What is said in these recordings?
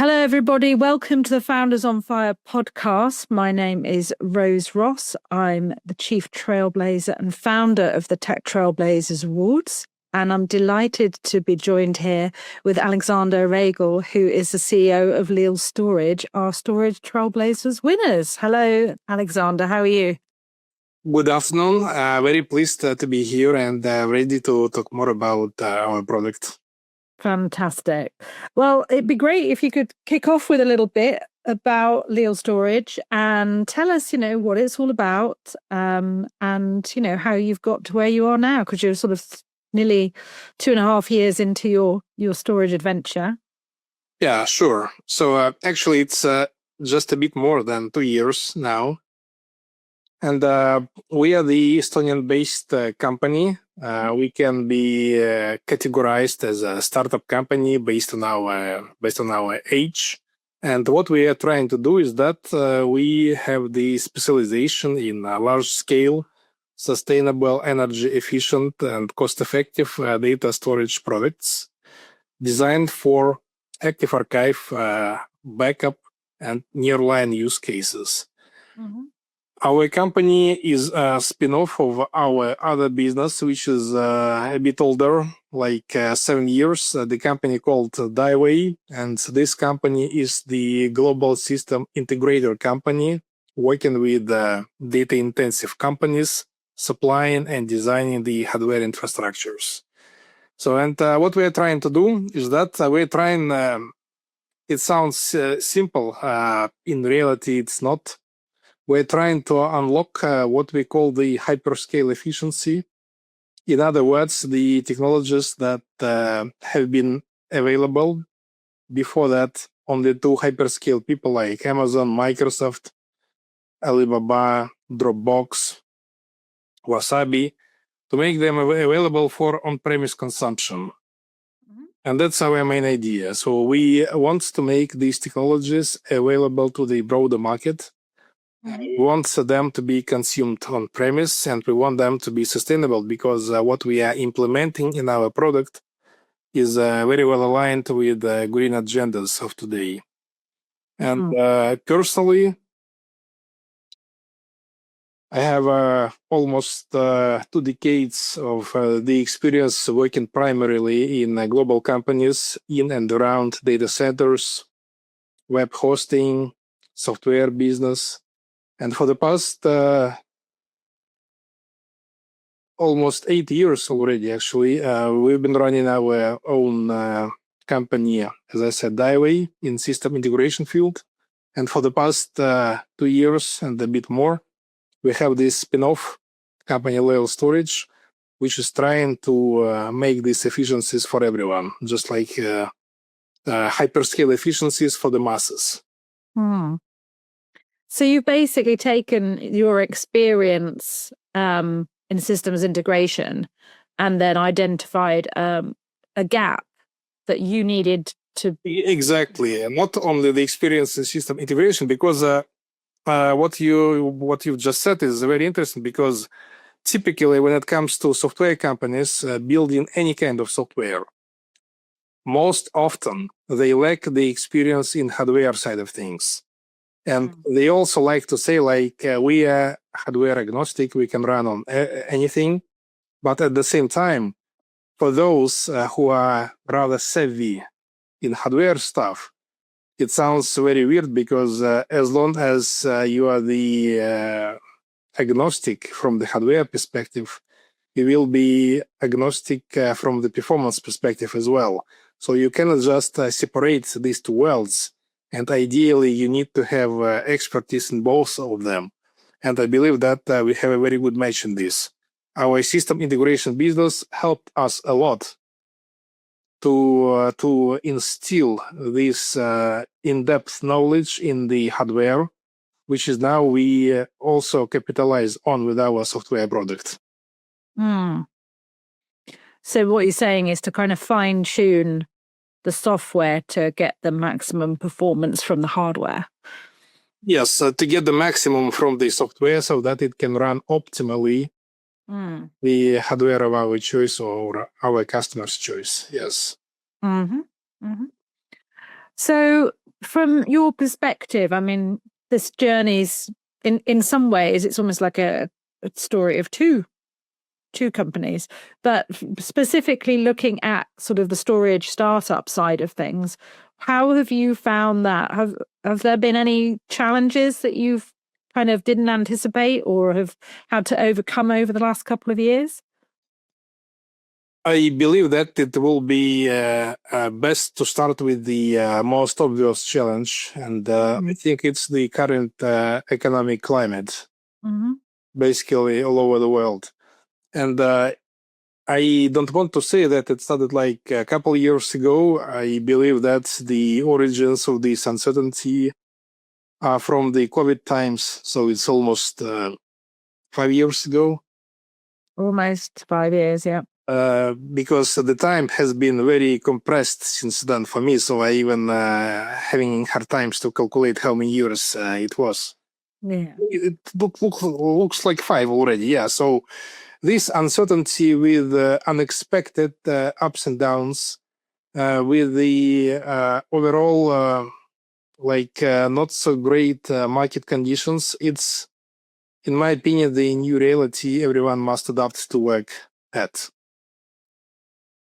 Hello, everybody. Welcome to the Founders on Fire podcast. My name is Rose Ross. I'm the Chief Trailblazer and founder of the Tech Trailblazers Awards. And I'm delighted to be joined here with Aleksandr Ragel, who is the CEO of Leil Storage, our Storage Trailblazers winners. Hello, Aleksandr. How are you? Good afternoon. Very pleased to be here and ready to talk more about our product. Fantastic. Well, it'd be great if you could kick off with a little bit about Leil Storage and tell us, what it's all about, and, how you've got to where you are now, because you're sort of nearly 2.5 years into your storage adventure. Yeah, sure. So actually, it's just a bit more than 2 years now. And we are the Estonian-based company. We can be categorized as a startup company based on our age. And what we are trying to do is that we have the specialization in large-scale, sustainable, energy-efficient, and cost-effective data storage products designed for active archive, backup, and nearline use cases. Mm-hmm. Our company is a spin-off of our other business, which is a bit older, like 7 years. The company called Daiway, and this company is the global system integrator company working with data-intensive companies, supplying and designing the hardware infrastructures. So, and what we are trying to do is that we're trying. It sounds simple. In reality, it's not. We're trying to unlock what we call the hyperscale efficiency. In other words, the technologies that have been available before that only to hyperscale people like Amazon, Microsoft, Alibaba, Dropbox, Wasabi, to make them available for on-premise consumption. Mm-hmm. And that's our main idea. So we want to make these technologies available to the broader market. We want them to be consumed on premise, and we want them to be sustainable because what we are implementing in our product is very well aligned with the green agendas of today. And personally, I have almost 2 decades of the experience working primarily in global companies in and around data centers, web hosting, software business. And for the past almost 8 years already, actually, we've been running our own company, as I said, Daiway, in system integration field. And for the past 2 years and a bit more, we have this spin-off company, Leil Storage, which is trying to make these efficiencies for everyone, just like hyperscale efficiencies for the masses. So you've basically taken your experience in systems integration and then identified a gap that you needed to... Exactly. And not only the experience in system integration, because what you've just said is very interesting, because typically when it comes to software companies building any kind of software, most often they lack the experience in hardware side of things. And they also like to say, we are hardware agnostic, we can run on anything. But at the same time, for those who are rather savvy in hardware stuff, it sounds very weird because as long as you are the agnostic from the hardware perspective, you will be agnostic from the performance perspective as well. So you cannot just separate these two worlds. And ideally, you need to have expertise in both of them. And I believe that we have a very good match in this. Our system integration business helped us a lot to instill this in-depth knowledge in the hardware, which is now we also capitalize on with our software product. So what you're saying is to kind of fine-tune the software to get the maximum performance from the hardware. Yes, to get the maximum from the software so that it can run optimally the hardware of our choice or our customer's choice. Yes. So from your perspective, I mean, this journey's in some ways, it's almost like a story of two companies, but specifically looking at sort of the storage startup side of things, how have you found that? Have there been any challenges that you've kind of didn't anticipate or have had to overcome over the last couple of years? I believe that it will be best to start with the most obvious challenge, and I think it's the current economic climate, basically all over the world. And I don't want to say that it started like a couple of years ago. I believe that the origins of this uncertainty are from the COVID times, so it's almost 5 years ago. Almost 5 years, yeah. Because the time has been very compressed since then for me, so I even having hard times to calculate how many years it was. Yeah. It looks like 5 already, yeah. So this uncertainty with unexpected ups and downs, with the overall not so great market conditions, it's, in my opinion, the new reality everyone must adapt to work at.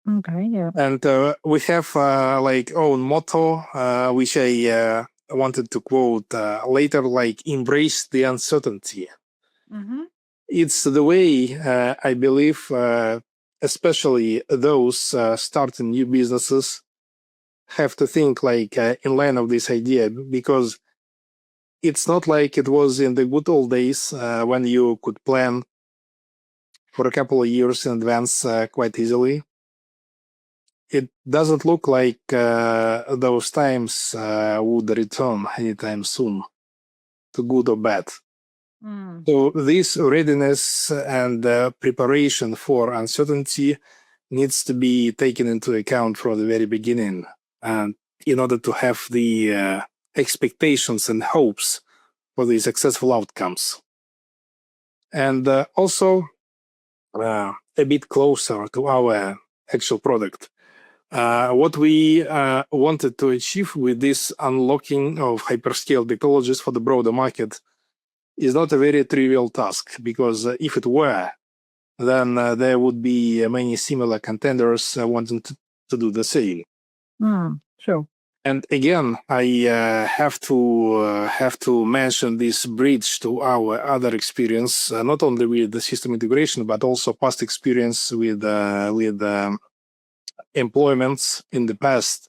Okay, yeah. And we have own motto, which I wanted to quote later, like embrace the uncertainty. It's the way I believe, especially those starting new businesses have to think like in line of this idea, because it's not like it was in the good old days when you could plan for a couple of years in advance quite easily. It doesn't look like those times would return anytime soon, to good or bad. So this readiness and preparation for uncertainty needs to be taken into account from the very beginning, and in order to have the expectations and hopes for the successful outcomes. And also a bit closer to our actual product. What we wanted to achieve with this unlocking of hyperscale technologies for the broader market is not a very trivial task, because if it were, then there would be many similar contenders wanting to do the same. Sure. And again, I have to mention this bridge to our other experience, not only with the system integration, but also past experience with employments in the past.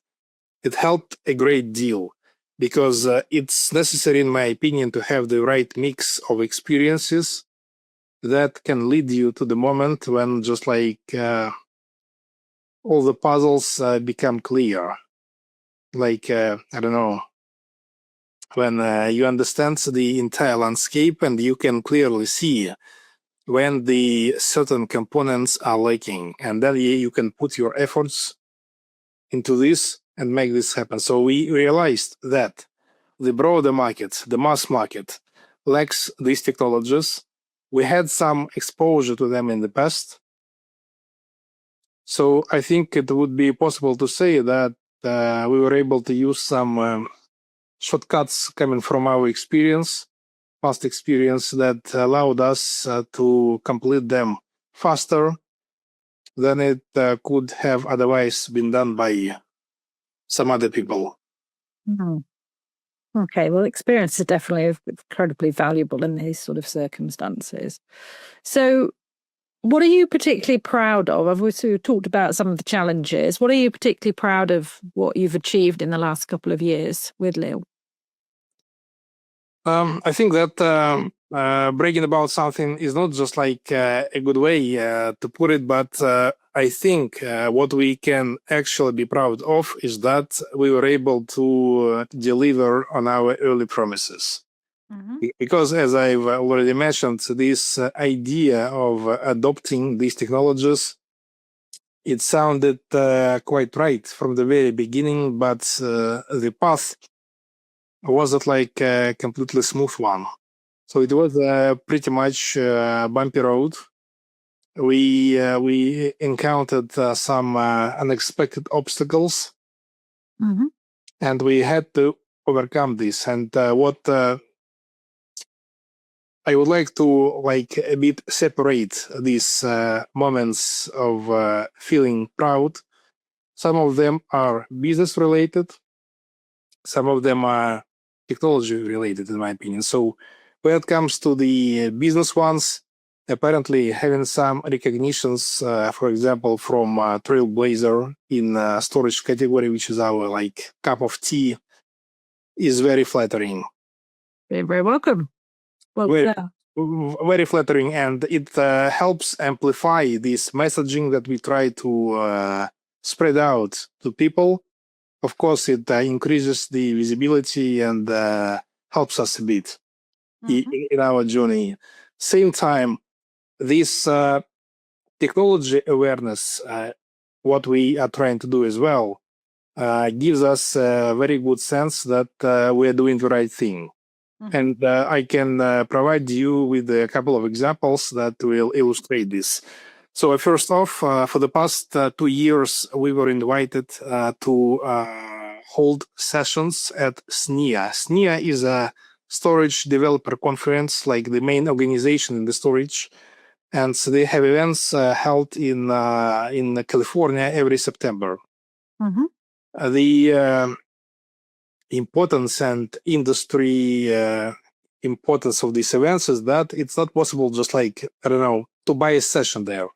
It helped a great deal, because it's necessary, in my opinion, to have the right mix of experiences that can lead you to the moment when just like all the puzzles become clear. Like, I don't know, when you understand the entire landscape and you can clearly see when the certain components are lacking, and then you can put your efforts into this and make this happen. So we realized that the broader market, the mass market, lacks these technologies. We had some exposure to them in the past. So I think it would be possible to say that we were able to use some shortcuts coming from our experience, past experience, that allowed us to complete them faster than it could have otherwise been done by some other people. Okay, well, experience is definitely incredibly valuable in these sort of circumstances. So what are you particularly proud of? I've also talked about some of the challenges. What are you particularly proud of what you've achieved in the last couple of years with Leil? I think that bragging about something is not just like a good way to put it, but I think what we can actually be proud of is that we were able to deliver on our early promises. Because, as I've already mentioned, this idea of adopting these technologies, it sounded quite right from the very beginning, but the path wasn't like a completely smooth one. So it was pretty much a bumpy road. We encountered some unexpected obstacles, and we had to overcome this. And what I would like to a bit separate these moments of feeling proud. Some of them are business related. Some of them are technology related, in my opinion. So when it comes to the business ones, apparently having some recognitions, for example, from Trailblazer in storage category, which is our cup of tea, is very flattering. You're very welcome. Well, very flattering, and it helps amplify this messaging that we try to spread out to people. Of course, it increases the visibility and helps us a bit in our journey. Same time, this technology awareness, what we are trying to do as well, gives us a very good sense that we are doing the right thing. And I can provide you with a couple of examples that will illustrate this. So first off, for the past 2 years, we were invited to hold sessions at SNIA. SNIA is a storage developer conference, like the main organization in the storage. And so they have events held in California every September. The importance and industry importance of these events is that it's not possible just to buy a session there.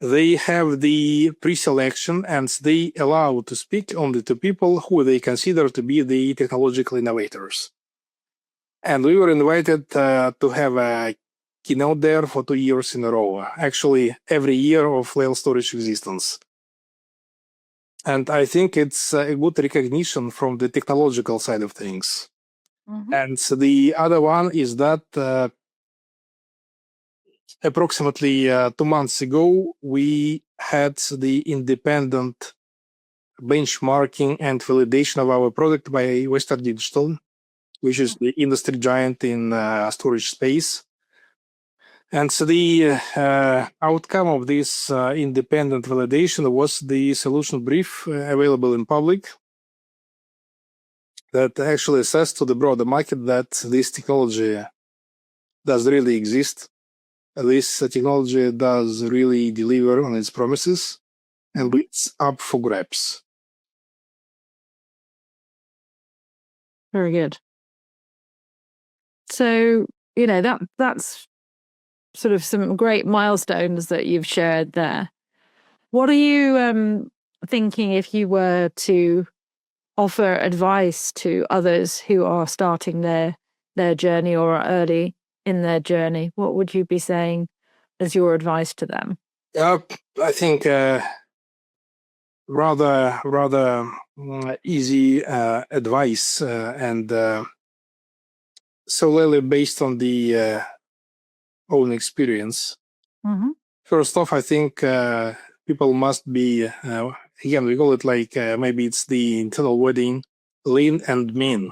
They have the pre-selection and they allow to speak only to people who they consider to be the technological innovators. And we were invited to have a keynote there for 2 years in a row, actually every year of Leil Storage existence. And I think it's a good recognition from the technological side of things. And the other one is that approximately 2 months ago, we had the independent benchmarking and validation of our product by Western Digital, which is the industry giant in storage space. And so the outcome of this independent validation was the solution brief available in public that actually says to the broader market that this technology does really exist. This technology does really deliver on its promises, and it's up for grabs. Very good. So, that's sort of some great milestones that you've shared there. What are you thinking if you were to offer advice to others who are starting their journey or are early in their journey? What would you be saying as your advice to them? I think rather easy advice and solely based on the own experience. First off, I think people must be, again, we call it maybe it's the internal wording, lean and mean.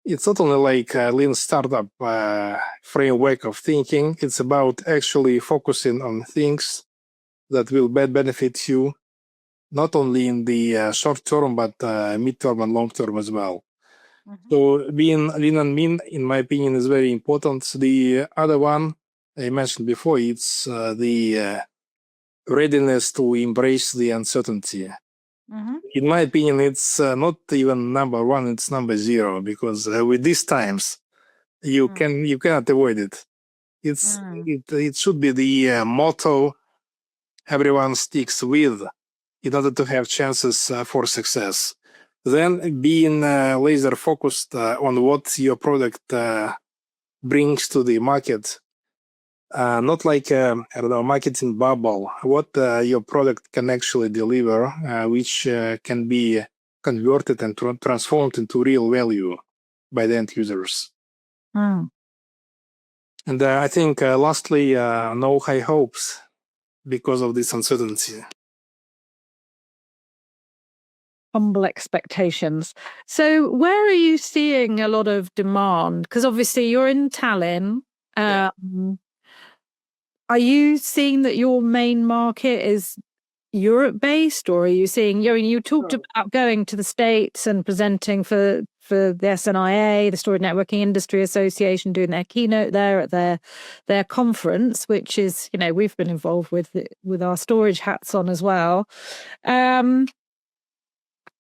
It's not only a lean startup framework of thinking, it's about actually focusing on things that will benefit you, not only in the short term, but mid-term and long term as well. So being lean and mean, in my opinion, is very important. The other one I mentioned before, it's the readiness to embrace the uncertainty. In my opinion, it's not even number one, it's number 0, because with these times, you cannot avoid it. It should be the motto everyone sticks with in order to have chances for success. Then being laser focused on what your product brings to the market, not like marketing bubble, what your product can actually deliver, which can be converted and transformed into real value by the end users. And I think lastly, no high hopes because of this uncertainty. Humble expectations. So where are you seeing a lot of demand? Because obviously you're in Tallinn. Are you seeing that your main market is Europe-based, or are you seeing? You talked about going to the States and presenting for the SNIA, the Storage Networking Industry Association, doing their keynote there at their conference, which is, we've been involved with our storage hats on as well.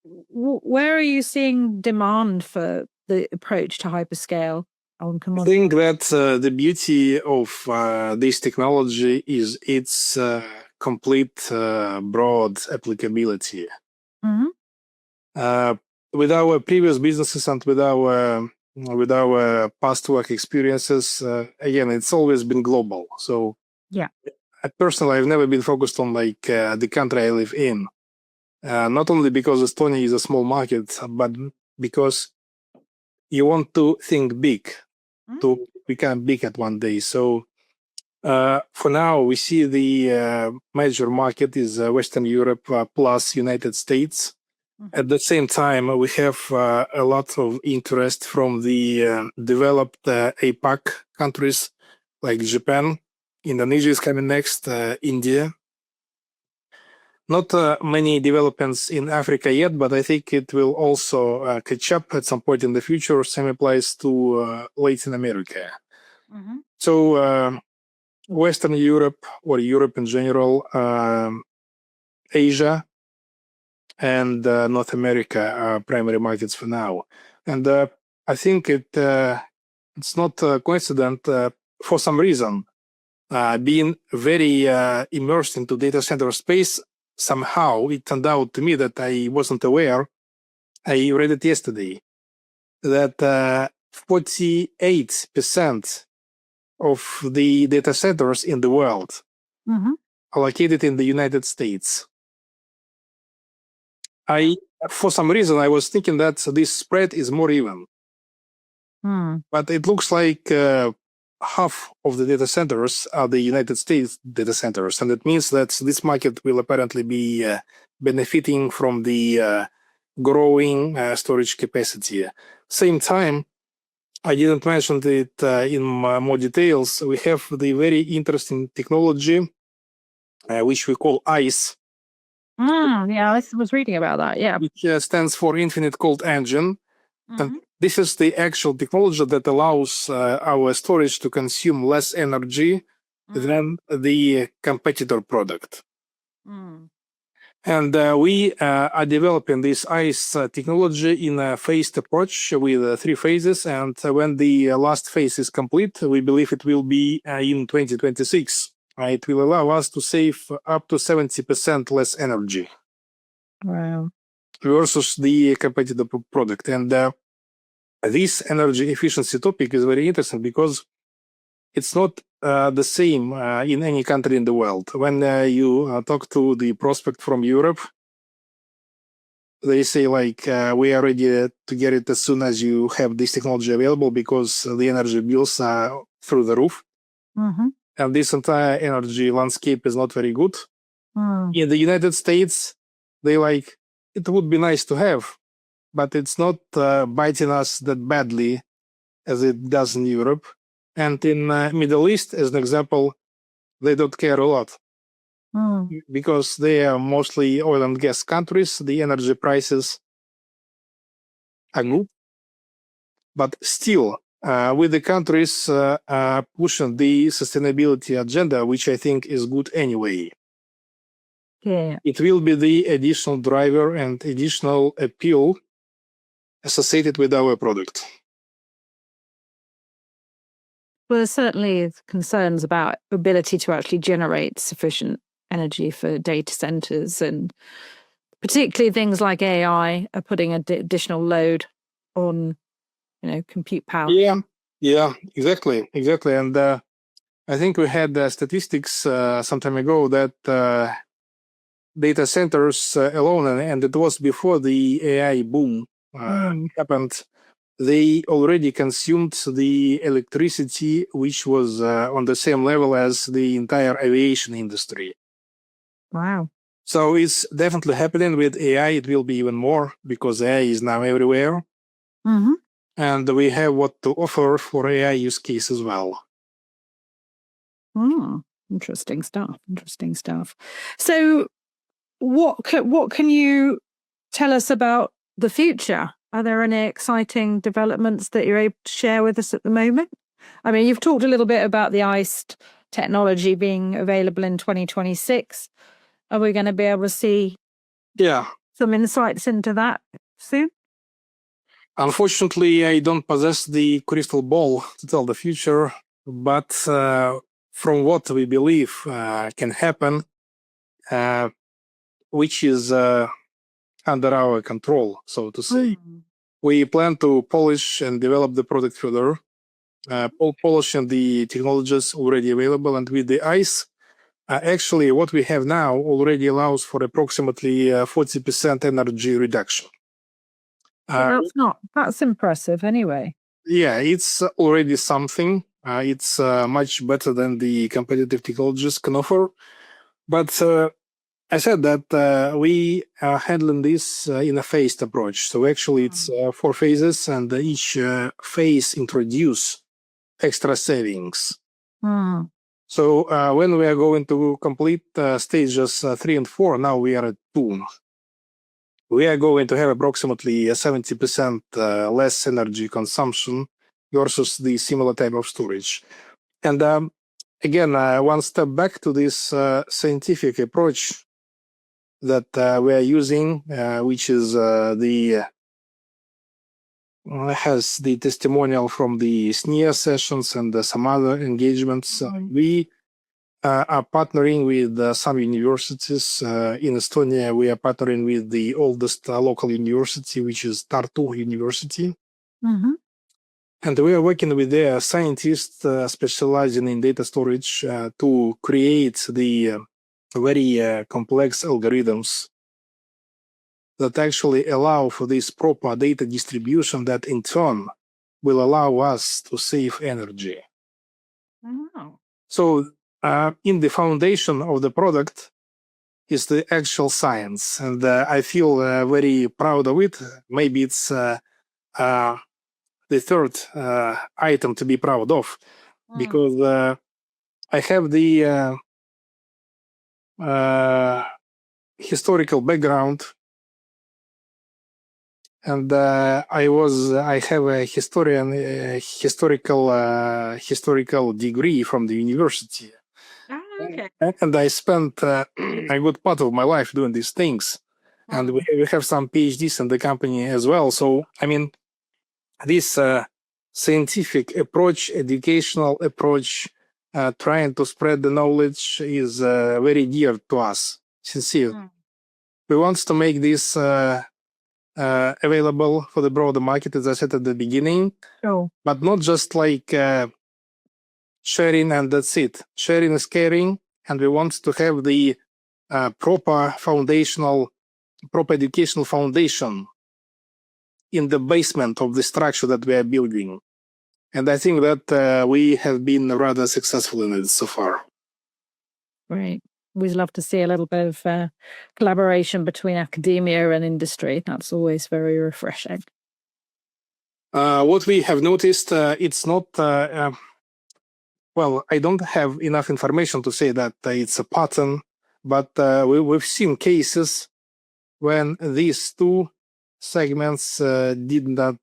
Where are you seeing demand for the approach to hyperscale on commodity? I think that the beauty of this technology is its complete broad applicability. Mm-hmm. With our previous businesses and with our past work experiences, again, it's always been global. So yeah, personally, I've never been focused on the country I live in. Not only because Estonia is a small market, but because you want to think big, to become big at one day. So for now, we see the major market is Western Europe plus United States. At the same time, we have a lot of interest from the developed APAC countries like Japan. Indonesia is coming next, India. Not many developments in Africa yet, but I think it will also catch up at some point in the future. Same applies to Latin America. Mm-hmm. So Western Europe, or Europe in general, Asia, and North America are primary markets for now. And I think it's not a coincidence for some reason. Being very immersed into data center space, somehow it turned out to me that I wasn't aware. I read it yesterday that 48% of the data centers in the world are located in the United States. For some reason, I was thinking that this spread is more even. But it looks like half of the data centers are the United States data centers. And it means that this market will apparently be benefiting from the growing storage capacity. Same time, I didn't mention it in more details. We have the very interesting technology, which we call ICE. Yeah, I was reading about that. Yeah, which stands for Infinite Cold Engine. And this is the actual technology that allows our storage to consume less energy than the competitor product. And we are developing this ICE technology in a phased approach with 3 phases. And when the last phase is complete, we believe it will be in 2026. It will allow us to save up to 70% less energy. Wow. Versus the competitor product. And this energy efficiency topic is very interesting because it's not the same in any country in the world. When you talk to the prospect from Europe, they say we are ready to get it as soon as you have this technology available because the energy bills are through the roof. And this entire energy landscape is not very good. In the United States, they it would be nice to have, but it's not biting us that badly as it does in Europe. And in Middle East, as an example, they don't care a lot because they are mostly oil and gas countries. The energy prices are good, but still, with the countries pushing the sustainability agenda, which I think is good anyway. Yeah. It will be the additional driver and additional appeal associated with our product. Well, there's certainly concerns about ability to actually generate sufficient energy for data centers, and particularly things like AI are putting additional load on, compute power. Yeah, exactly. And I think we had statistics some time ago that data centers alone, and it was before the AI boom happened, they already consumed the electricity which was on the same level as the entire aviation industry. Wow. So it's definitely happening with AI. It will be even more because AI is now everywhere. And we have what to offer for AI use case as well. Interesting stuff. So what can you tell us about the future? Are there any exciting developments that you're able to share with us at the moment? I mean, you've talked a little bit about the iced technology being available in 2026. Are we going to be able to see some insights into that soon? Unfortunately, I don't possess the crystal ball to tell the future, but from what we believe can happen, which is under our control, so to say. We plan to polish and develop the product further, polishing the technologies already available, and with the ice, actually what we have now already allows for approximately 40% energy reduction. That's impressive anyway. Yeah, it's already something. It's much better than the competitive technologies can offer. But I said that we are handling this in a phased approach. So actually it's 4 phases, and each phase introduce extra savings. So when we are going to complete stages 3 and 4, now we are at 2. We are going to have approximately 70% less energy consumption versus the similar type of storage. And again, one step back to this scientific approach that we are using, which is has the testimonial from the SNIA sessions and some other engagements. We are partnering with some universities. In Estonia, we are partnering with the oldest local university, which is Tartu University. And we are working with their scientists specializing in data storage to create the very complex algorithms that actually allow for this proper data distribution that in turn will allow us to save energy. So in the foundation of the product is the actual science, and I feel very proud of it. Maybe it's the third item to be proud of, because I have the historical background, and I have a historical degree from the university. Okay. And I spent a good part of my life doing these things. And we have some PhDs in the company as well. So, I mean, this scientific approach, educational approach, trying to spread the knowledge is very dear to us, sincere. We want to make this available for the broader market, as I said at the beginning, but not just like sharing and that's it. Sharing is caring, and we want to have the proper educational foundation in the basement of the structure that we are building. And I think that we have been rather successful in it so far. Great. We'd love to see a little bit of collaboration between academia and industry. That's always very refreshing. What we have noticed, it's not, well, I don't have enough information to say that it's a pattern, but we've seen cases when these two segments did not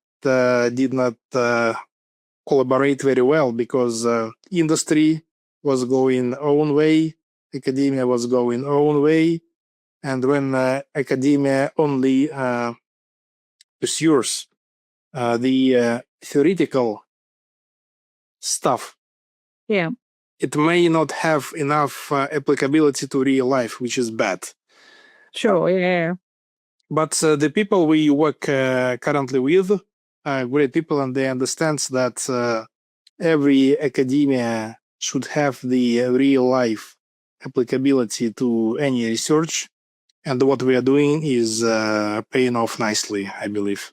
collaborate very well, because industry was going own way, academia was going own way, and when academia only pursues the theoretical stuff, it may not have enough applicability to real life, which is bad. But the people we work currently with are great people, and they understand that every academia should have the real life applicability to any research, and what we are doing is paying off nicely, I believe.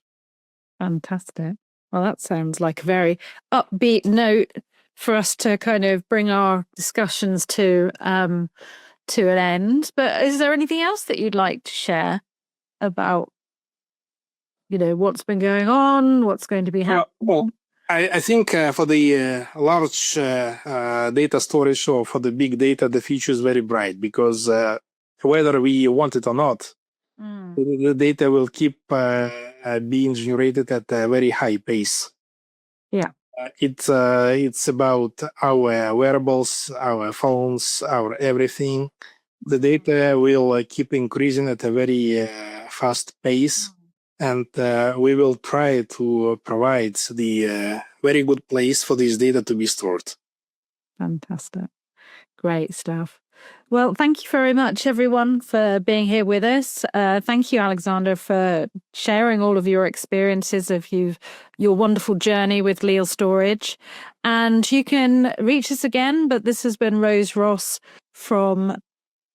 Fantastic. Well, that sounds like a very upbeat note for us to kind of bring our discussions to an end. But is there anything else that you'd like to share about, what's been going on, what's going to be happening? Well, I think for the large data storage, or for the big data, the future is very bright, because whether we want it or not. Mm. The data will keep being generated at a very high pace. Yeah. It's about our wearables, our phones, our everything. The data will keep increasing at a very fast pace, and we will try to provide the very good place for this data to be stored. Fantastic. Great stuff. Well, thank you very much, everyone, for being here with us. Thank you, Aleksandr, for sharing all of your experiences of your wonderful journey with Leil Storage. And you can reach us again, but this has been Rose Ross from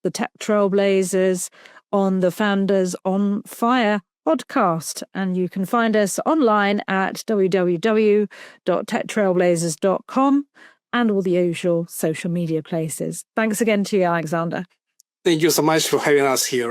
the Tech Trailblazers on the Founders on Fire podcast. And you can find us online at www.techtrailblazers.com. and all the usual social media places. Thanks again to you, Aleksandr. Thank you so much for having us here.